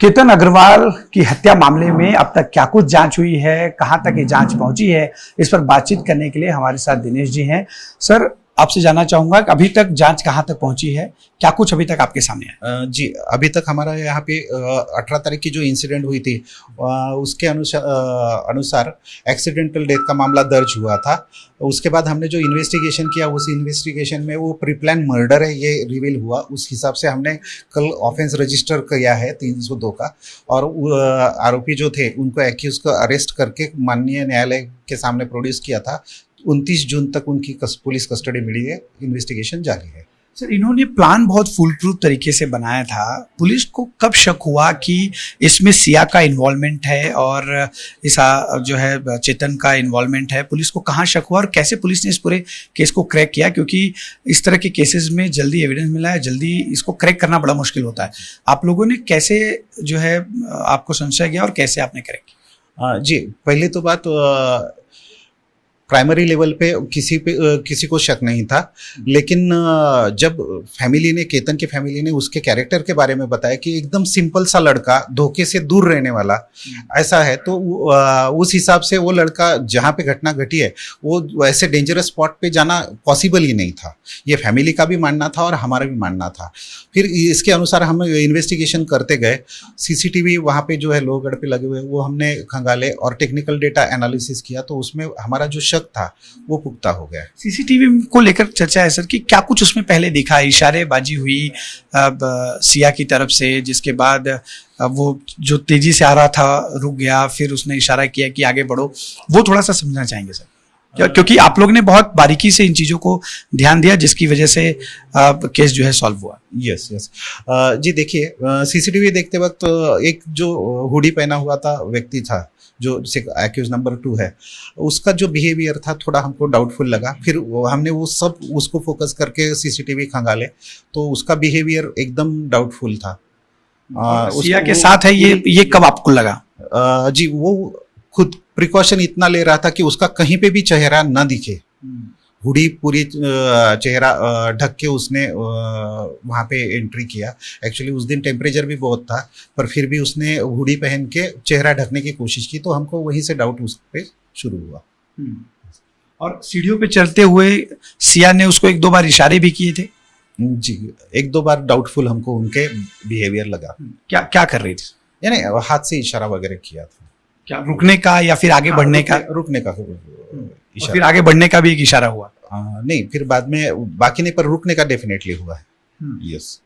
केतन अग्रवाल की हत्या मामले में अब तक क्या कुछ जांच हुई है, कहां तक ये जांच पहुंची है, इस पर बातचीत करने के लिए हमारे साथ दिनेश जी हैं। सर, आपसे जानना चाहूंगा कि अभी तक जांच कहां तक पहुंची है, क्या कुछ अभी तक आपके सामने है? जी, अभी तक हमारा यहाँ पे 18 तारीख की जो इंसिडेंट हुई थी उसके अनुसार एक्सीडेंटल डेथ का मामला दर्ज हुआ था। उसके बाद हमने जो इन्वेस्टिगेशन किया उस इन्वेस्टिगेशन में वो प्री प्लान मर्डर है ये रिवील हुआ। उस हिसाब से हमने कल ऑफेंस रजिस्टर किया है 302 का, और आरोपी जो थे उनको एक्यूज को अरेस्ट करके माननीय न्यायालय के सामने प्रोड्यूस किया था। 29 जून तक उनकी पुलिस कस्टडी मिली है, इन्वेस्टिगेशन जारी है। सर, इन्होंने प्लान बहुत फुल प्रूफ तरीके से बनाया था। पुलिस को कब शक हुआ कि इसमें सिया का इन्वॉल्वमेंट है और इस जो है चेतन का इन्वॉल्वमेंट है? पुलिस को कहाँ शक हुआ और कैसे पुलिस ने इस पूरे केस को क्रैक किया? क्योंकि इस तरह के केसेस में जल्दी एविडेंस मिला है, जल्दी इसको क्रैक करना बड़ा मुश्किल होता है। आप लोगों ने कैसे जो है आपको संशय गया और कैसे आपने क्रैक किया? जी, पहले तो बात प्राइमरी लेवल पे किसी को शक नहीं था, लेकिन जब केतन की फैमिली ने उसके कैरेक्टर के बारे में बताया कि एकदम सिंपल सा लड़का, धोखे से दूर रहने वाला ऐसा है, तो उस हिसाब से वो लड़का जहाँ पे घटना घटी है वो ऐसे डेंजरस स्पॉट पे जाना पॉसिबल ही नहीं था। ये फैमिली का भी मानना था और हमारा भी मानना था। फिर इसके अनुसार हम इन्वेस्टिगेशन करते गए। सीसीटीवी वहाँ पे जो है लोहगढ़ पे लगे हुए वो हमने खंगाले और टेक्निकल डेटा एनालिसिस किया, तो उसमें हमारा जो शक था वो पुख्ता हो गया। सीसीटीवी को लेकर चर्चा है सर कि क्या कुछ उसमें पहले दिखा, इशारेबाजी हुई सिया की तरफ से, जिसके बाद वो जो तेजी से आ रहा था रुक गया, फिर उसने इशारा किया कि आगे बढ़ो। वो थोड़ा सा समझना चाहेंगे सर, क्योंकि आप लोग ने बहुत बारीकी से इन चीजों को ध्यान दिया जिसकी वजह से केस जो है सॉल्व हुआ। यस जी, देखिए, सीसीटीवी देखते वक्त एक जो हुडी पहना हुआ था व्यक्ति था जो एक्यूज नंबर 2 है, उसका जो बिहेवियर था थोड़ा हमको डाउटफुल लगा। फिर हमने उसको फोकस करके सीसीटीवी खंगाले, तो उसका बिहेवियर एकदम डाउटफुल था। सिया के साथ है ये कब आपको लगा? जी, वो खुद प्रिकॉशन इतना ले रहा था कि उसका कहीं पे भी चेहरा ना दिखे। हुडी पूरी चेहरा ढक के उसने वहाँ पे एंट्री किया। एक्चुअली उस दिन टेम्परेचर भी बहुत था, पर फिर भी उसने हुडी पहन के चेहरा ढकने की कोशिश की, तो हमको वहीं से डाउट उस पे शुरू हुआ। और सीढ़ियों पे चलते हुए सिया ने उसको 1-2 बार इशारे भी किए थे? जी, 1-2 बार डाउटफुल हमको उनके बिहेवियर लगा। क्या क्या कर रही थी? यानी हाथ से इशारा वगैरह किया था। क्या रुकने का या फिर आगे बढ़ने का? रुकने का इशारा। फिर आगे बढ़ने का भी एक इशारा हुआ? नहीं, फिर बाद में बाकी नहीं, पर रुकने का डेफिनेटली हुआ है। यस।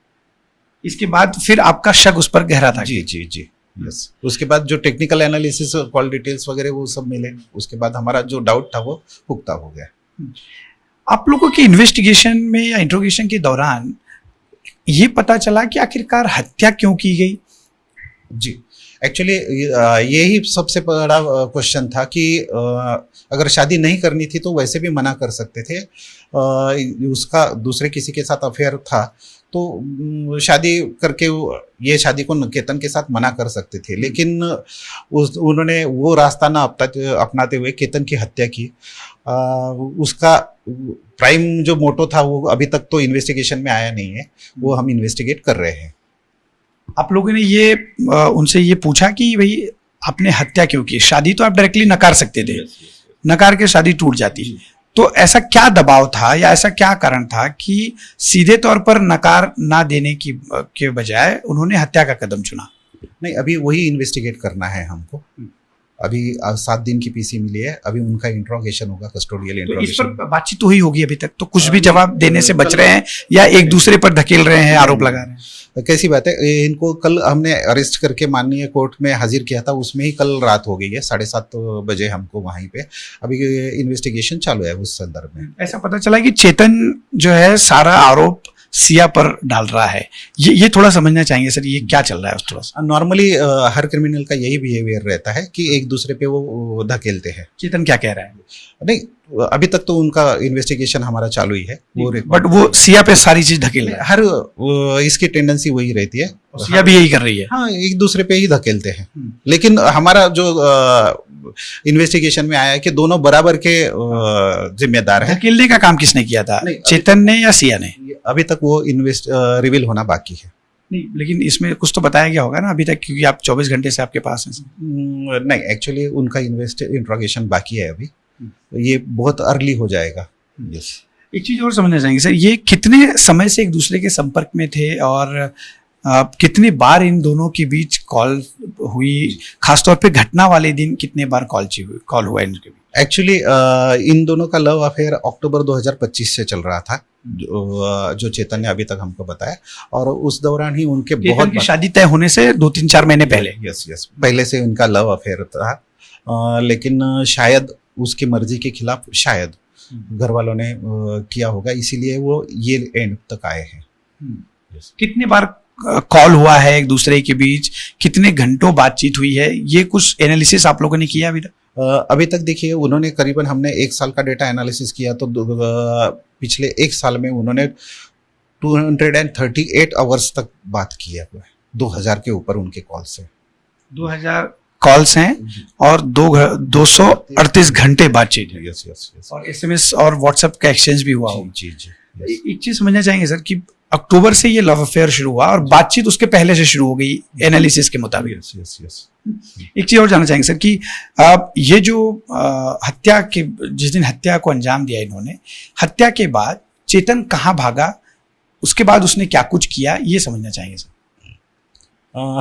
इसके बाद फिर आपका शक उस पर गहरा था? जी जी जी, यस। उसके बाद जो टेक्निकल एनालिसिस, कॉल डिटेल्स वगैरह वो सब मिले, उसके बाद हमारा जो डाउट था वो पुख्ता हो गया। आप लोगों की इन्वेस्टिगेशन में या इंट्रोगेशन के दौरान ये पता चला कि आखिरकार हत्या क्यों की गई? जी, एक्चुअली यही सबसे बड़ा क्वेश्चन था कि अगर शादी नहीं करनी थी तो वैसे भी मना कर सकते थे। उसका दूसरे किसी के साथ अफेयर था, तो शादी करके ये शादी को केतन के साथ मना कर सकते थे, लेकिन उन्होंने वो रास्ता ना अपनाते हुए केतन की हत्या की। उसका प्राइम जो मोटो था वो अभी तक तो इन्वेस्टिगेशन में आया नहीं है, वो हम इन्वेस्टिगेट कर रहे हैं। आप लोगों ने ये उनसे ये पूछा कि भाई आपने हत्या क्यों की? शादी तो आप डायरेक्टली नकार सकते थे, नकार के शादी टूट जाती, तो ऐसा क्या दबाव था या ऐसा क्या कारण था कि सीधे तौर पर नकार ना देने के बजाय उन्होंने हत्या का कदम चुना? नहीं, अभी वही इन्वेस्टिगेट करना है हमको। अभी 7 दिन की पीसी मिली है, अभी उनका इंट्रोगेशन होगा, कस्टोडियल इंट्रोगेशन। तो इस पर बातचीत तो हुई होगी अभी तक, तो कुछ भी जवाब देने से बच रहे हैं या एक दूसरे पर धकेल रहे हैं, आरोप लगा रहे हैं? कैसी बात है, इनको कल हमने अरेस्ट करके माननीय कोर्ट में हाजिर किया था, उसमें ही कल रात हो गई है, 7:30 बजे हमको वहीं पे। अभी इन्वेस्टिगेशन चालू है उस संदर्भ में। ऐसा पता चला कि चेतन जो है सारा आरोप सिया पर डाल रहा है, ये थोड़ा समझना चाहेंगे सर, ये क्या चल रहा है? थोड़ा सा नॉर्मली हर क्रिमिनल का यही बिहेवियर रहता है कि एक दूसरे पे वो धकेलते हैं। चेतन क्या कह रहा है? नहीं, अभी तक तो उनका इन्वेस्टिगेशन हमारा चालू ही है, बट वो सिया पे सारी चीज धकेल रहा है। हर इसकी टेंडेंसी वही रहती है, सिया भी यही कर रही है। हाँ, एक दूसरे पे ही धकेलते हैं, लेकिन हमारा जो इन्वेस्टिगेशन में आया है कि दोनों बराबर के जिम्मेदार हैं। धकेलने का काम किसने किया था, चेतन ने या सिया ने? अभी तक वो रिवील होना बाकी है। नहीं, लेकिन इसमें कुछ तो बताया गया होगा ना अभी तक, क्योंकि आप 24 घंटे से आपके पास हैं। नहीं, एक्चुअली उनका इंट्रोगेशन बाकी है अभी, ये बहुत अर्ली हो जाएगा। यस। एक चीज और समझना चाहेंगे सर, ये कितने समय से एक दूसरे के संपर्क में थे और कितनी बार इन दोनों के बीच कॉल हुई, खासतौर पे घटना वाले दिन कितने बार कॉल हुआ इनके बीच? एक्चुअली इन दोनों का लव अफेयर अक्टूबर 2025 से चल रहा था, जो चेतन ने अभी तक हमको बताया, और उस दौरान ही उनके बहुत की शादी तय होने से 2-3-4 महीने पहले। यस, पहले से उनका लव अफेयर था, लेकिन शायद उसकी मर्जी के खिलाफ शायद घर वालों ने किया होगा, इसीलिए वो ये एंड तक आए हैं। कितने बार कॉल हुआ है एक दूसरे के बीच, कितने घंटों बातचीत हुई है, ये कुछ एनालिसिस आप लोगों ने किया अभी तक? अभी तक देखिए, उन्होंने करीबन, हमने 1 साल का डेटा एनालिसिस किया तो पिछले 1 साल में उन्होंने 238 आवर्स तक बात की है, 2000 के ऊपर उनके कॉल से। 2000 कॉल्स हैं और 238 घंटे बातचीत है। यस। और एसएमएस और व्हाट्सएप का एक्सचेंज भी हुआ हो। जी। एक चीज समझना चाहेंगे सर कि अक्टूबर से ये लव अफेयर शुरू हुआ और बातचीत उसके पहले से शुरू हो गई एनालिसिस के मुताबिक। यस। एक चीज और जानना चाहेंगे सर कि ये जो हत्या के जिस दिन हत्या को अंजाम दिया इन्होंने, हत्या के बाद चेतन कहाँ भागा, उसके बाद उसने क्या कुछ किया, ये समझना चाहेंगे सर।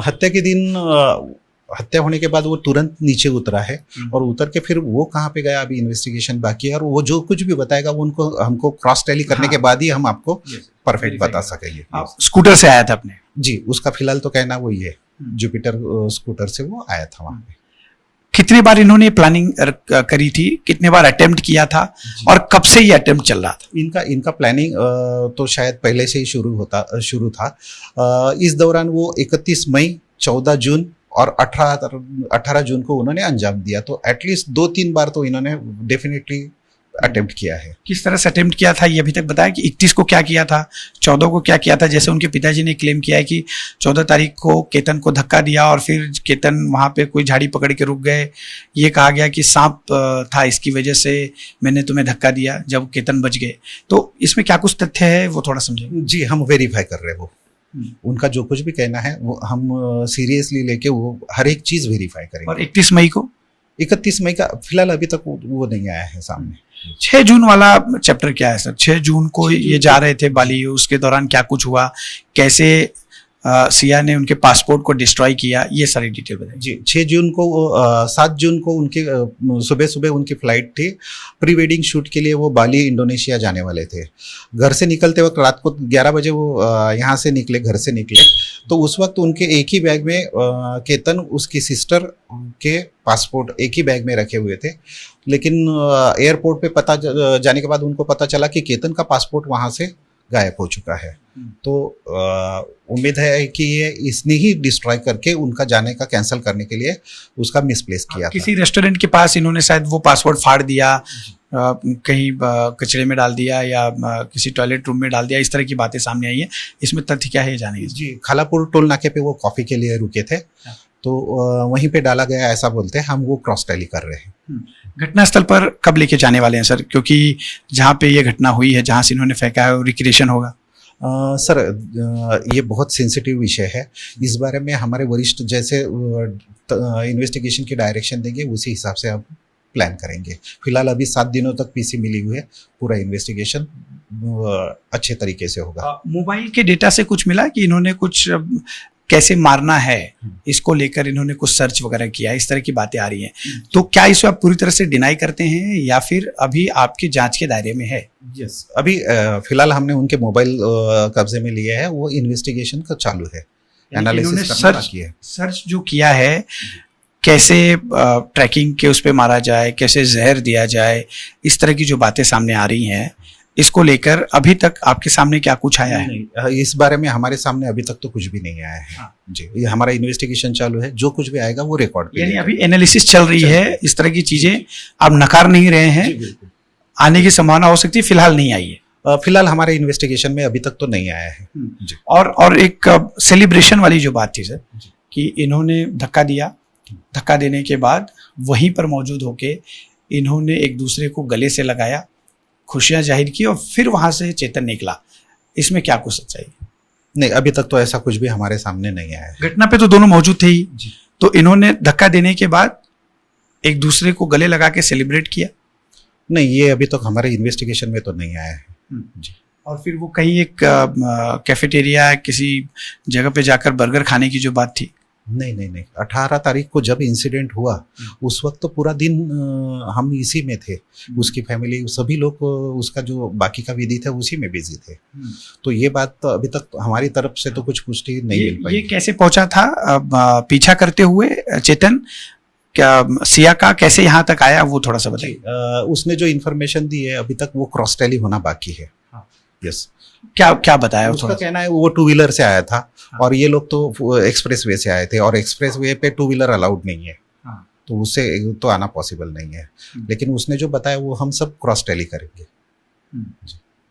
हत्या के दिन, हत्या होने के बाद वो तुरंत नीचे उतरा है, और उतर के फिर वो कहाँ पे गया अभी इन्वेस्टिगेशन बाकी है, और वो जो कुछ भी बताएगा वो उनको हमको क्रॉस टैली करने के बाद ही हम आपको परफेक्ट बता सकेंगे। स्कूटर से आया था अपने? जी, उसका फिलहाल तो कहना वही है, जुपिटर स्कूटर से वो आया था वहाँ पे। कितने बार इन्होंने प्लानिंग करी थी, कितने बार अटेम्प्ट किया था, और कब से ये अटेम्प्ट चल रहा था? इनका प्लानिंग तो शायद पहले से ही शुरू था। इस दौरान वो 31 मई, 14 जून और 18 जून को उन्होंने अंजाम दिया, तो एटलीस्ट 2-3 बार तो इन्होंने डेफिनेटली अटेम्प्ट किया है। किस तरह से अटेम्प्ट किया था ये अभी तक बताया कि 31 को क्या किया था, 14 को क्या किया था? जैसे उनके पिताजी ने क्लेम किया है कि 14 तारीख को केतन को धक्का दिया और फिर केतन वहां पे कोई झाड़ी पकड़ के रुक गए, ये कहा गया कि सांप था, इसकी वजह से मैंने तुम्हें धक्का दिया, जब केतन बच गए। तो इसमें क्या कुछ तथ्य है वो थोड़ा समझेंगे? जी, हम वेरीफाई कर रहे हैं वो, उनका जो कुछ भी कहना है वो हम सीरियसली लेके वो हर एक चीज वेरीफाई करेंगे। और 31 मई को? 31 मई का फिलहाल अभी तक वो नहीं आया है सामने। 6 जून वाला चैप्टर क्या है सर? 6 जून को ये जा रहे थे बाली, उसके दौरान क्या कुछ हुआ, कैसे सिया ने उनके पासपोर्ट को डिस्ट्रॉय किया, ये सारी डिटेल बताइए। जी, 6 जून को 7 जून को उनके सुबह उनकी फ्लाइट थी, प्री वेडिंग शूट के लिए वो बाली इंडोनेशिया जाने वाले थे। घर से निकलते वक्त रात को 11 बजे वो यहाँ से निकले, घर से निकले, तो उस वक्त उनके एक ही बैग में केतन, उसकी सिस्टर के पासपोर्ट एक ही बैग में रखे हुए थे। लेकिन एयरपोर्ट पे जाने के बाद उनको पता चला कि केतन का पासपोर्ट वहाँ से गायब हो चुका है। तो उम्मीद है कि ये इसने ही डिस्ट्रॉय करके उनका जाने का कैंसिल करने के लिए उसका मिसप्लेस किया था। किसी रेस्टोरेंट के पास इन्होंने शायद वो पासवर्ड फाड़ दिया, कहीं कचरे में डाल दिया या किसी टॉयलेट रूम में डाल दिया, इस तरह की बातें सामने आई है। इसमें तथ्य क्या है जानेंगे? जी, खालापुर टोल नाके पे वो कॉफी के लिए रुके थे, तो वहीं पे डाला गया ऐसा बोलते हैं, हम वो क्रॉस टैली कर रहे हैं। घटनास्थल पर कब लेके जाने वाले हैं सर? क्योंकि जहाँ पे ये घटना हुई है, जहाँ से इन्होंने फेंका है, रिक्रिएशन होगा? सर, ये बहुत सेंसिटिव विषय है, इस बारे में हमारे वरिष्ठ जैसे इन्वेस्टिगेशन की डायरेक्शन देंगे, उसी हिसाब से हम प्लान करेंगे। फिलहाल अभी 7 दिनों तक पीसी मिली हुई है, पूरा इन्वेस्टिगेशन अच्छे तरीके से होगा। मोबाइल के डेटा से कुछ मिला कि इन्होंने कुछ कैसे मारना है, इसको लेकर इन्होंने कुछ सर्च वगैरह किया, इस तरह की बातें आ रही हैं, तो क्या इसे आप पूरी तरह से डिनाई करते हैं या फिर अभी आपकी जांच के दायरे में है? यस, अभी फिलहाल हमने उनके मोबाइल कब्जे में लिए है, वो इन्वेस्टिगेशन का चालू है, एनालिसिस सर्च जो किया है, कैसे ट्रैकिंग के उस पर मारा जाए, कैसे जहर दिया जाए, इस तरह की जो बातें सामने आ रही हैं, इसको लेकर अभी तक आपके सामने क्या कुछ आया है? नहीं, इस बारे में हमारे सामने अभी तक तो कुछ भी नहीं आया है। जी, ये हमारा इन्वेस्टिगेशन चालू है, जो कुछ भी आएगा वो रिकॉर्ड पे, यानी अभी एनालिसिस चल रही है, इस तरह की चीजें आप नकार नहीं रहे हैं, आने की संभावना हो सकती है, फिलहाल नहीं आई है? फिलहाल हमारे इन्वेस्टिगेशन में अभी तक तो नहीं आया है। जी। और एक सेलिब्रेशन वाली जो बात थी सर, कि इन्होंने धक्का दिया, धक्का देने के बाद वहीं पर मौजूद होके इन्होंने एक दूसरे को गले से लगाया, खुशियां जाहिर की और फिर वहां से चेतन निकला, इसमें क्या कुछ सच्चाई है? नहीं, अभी तक तो ऐसा कुछ भी हमारे सामने नहीं आया है। घटना पे तो दोनों मौजूद थे ही, जी। तो इन्होंने धक्का देने के बाद एक दूसरे को गले लगा के सेलिब्रेट किया। नहीं, ये अभी तक हमारे इन्वेस्टिगेशन में तो नहीं आया है। जी। और फिर वो कहीं एक कैफेटेरिया किसी जगह पे जाकर बर्गर खाने की जो बात थी। नहीं, 18 तारीख को जब इंसिडेंट हुआ उस वक्त तो पूरा दिन हम इसी में थे। उसकी फैमिली सभी लोग उसका जो बाकी का विधि था उसी में बिजी थे। तो ये बात तो अभी तक हमारी तरफ से तो कुछ पुष्टि नहीं मिल पाई। ये कैसे पहुंचा था पीछा करते हुए चेतन, क्या सिया का कैसे यहाँ तक आया, वो थोड़ा सा बताइए। उसने जो इन्फॉर्मेशन दी है अभी तक वो क्रॉस टैली होना बाकी है। यस। क्या बताया उसका कहना है वो 2 व्हीलर से आया था और ये लोग तो एक्सप्रेस वे से आए थे और एक्सप्रेस वे पे 2 व्हीलर अलाउड नहीं है, तो उससे तो आना पॉसिबल नहीं है। लेकिन उसने जो बताया वो हम सब क्रॉस टैली करेंगे।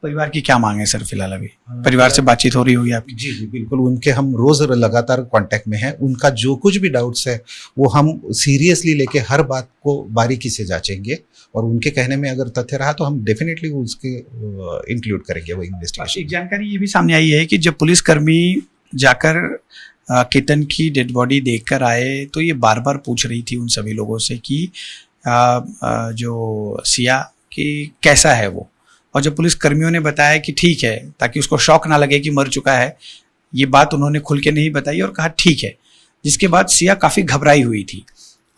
परिवार की क्या मांग है सर फिलहाल? अभी परिवार से बातचीत हो रही होगी आपकी? जी बिल्कुल, उनके हम रोज लगातार कांटेक्ट में हैं। उनका जो कुछ भी डाउट्स है वो हम सीरियसली लेके हर बात को बारीकी से जांचेंगे और उनके कहने में अगर तथ्य रहा तो हम डेफिनेटली उसके इंक्लूड करेंगे वो इन्वेस्टिगेशन। एक जानकारी ये भी सामने आई है कि जब पुलिसकर्मी जाकर केतन की डेड बॉडी देखकर आए तो ये बार बार पूछ रही थी उन सभी लोगों से कि जो सिया कि कैसा है वो, और जब पुलिस कर्मियों ने बताया कि ठीक है, ताकि उसको शौक ना लगे कि मर चुका है, ये बात उन्होंने खुल के नहीं बताई और कहा ठीक है। जिसके बाद सिया काफ़ी घबराई हुई थी,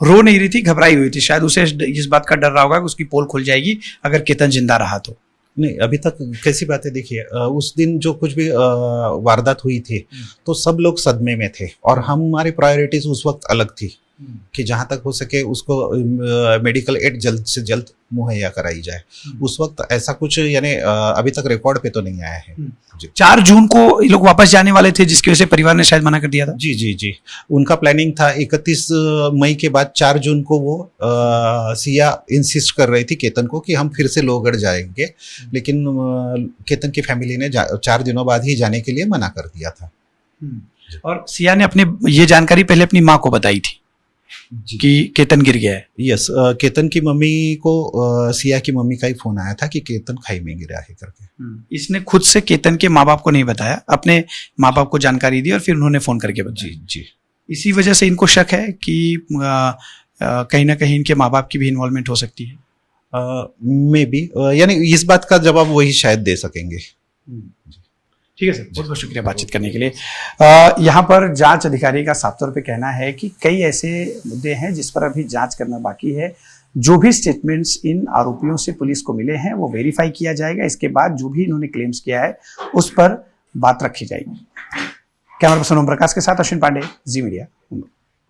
रो नहीं रही थी, घबराई हुई थी। शायद उसे इस बात का डर रहा होगा कि उसकी पोल खुल जाएगी अगर केतन जिंदा रहा तो। नहीं, अभी तक कैसी बातें देखिए, उस दिन जो कुछ भी वारदात हुई थी तो सब लोग सदमे में थे और हमारी प्रायोरिटीज उस वक्त अलग थी कि जहां तक हो सके उसको मेडिकल एड जल्द से जल्द मुहैया कराई जाए। उस वक्त ऐसा कुछ यानी अभी तक रिकॉर्ड पे तो नहीं आया है। 4 जून को ये लोग वापस जाने वाले थे, जिसकी वजह से परिवार ने शायद मना कर दिया था। जी, उनका प्लानिंग था 31 मई के बाद 4 जून को वो सिया इंसिस्ट कर रही थी केतन को कि हम फिर से लोहगढ़ जाएंगे, लेकिन केतन की फैमिली ने 4 दिनों बाद ही जाने के लिए मना कर दिया था। और सिया ने अपने ये जानकारी पहले अपनी माँ को बताई थी कि केतन गिर गया है। यस, केतन की मम्मी को सिया की मम्मी का ही फोन आया था कि केतन खाई में गिरा है करके। इसने खुद से केतन के माँ बाप को नहीं बताया, अपने माँ बाप को जानकारी दी और फिर उन्होंने फोन करके बताया। जी। इसी वजह से इनको शक है कि कहीं ना कहीं इनके माँ बाप की भी इन्वॉल्वमेंट हो सकती है। मे बी, यानी इस बात का जवाब वही शायद दे सकेंगे। ठीक है सर, बहुत बहुत शुक्रिया बातचीत करने के लिए। यहाँ पर जांच अधिकारी का साफ तौर पे कहना है कि कई ऐसे मुद्दे हैं जिस पर अभी जांच करना बाकी है। जो भी स्टेटमेंट्स इन आरोपियों से पुलिस को मिले हैं वो वेरीफाई किया जाएगा। इसके बाद जो भी इन्होंने क्लेम्स किया है उस पर बात रखी जाएगी। कैमरा पर्सन ओम प्रकाश के साथ अश्विन पांडे, जी मीडिया।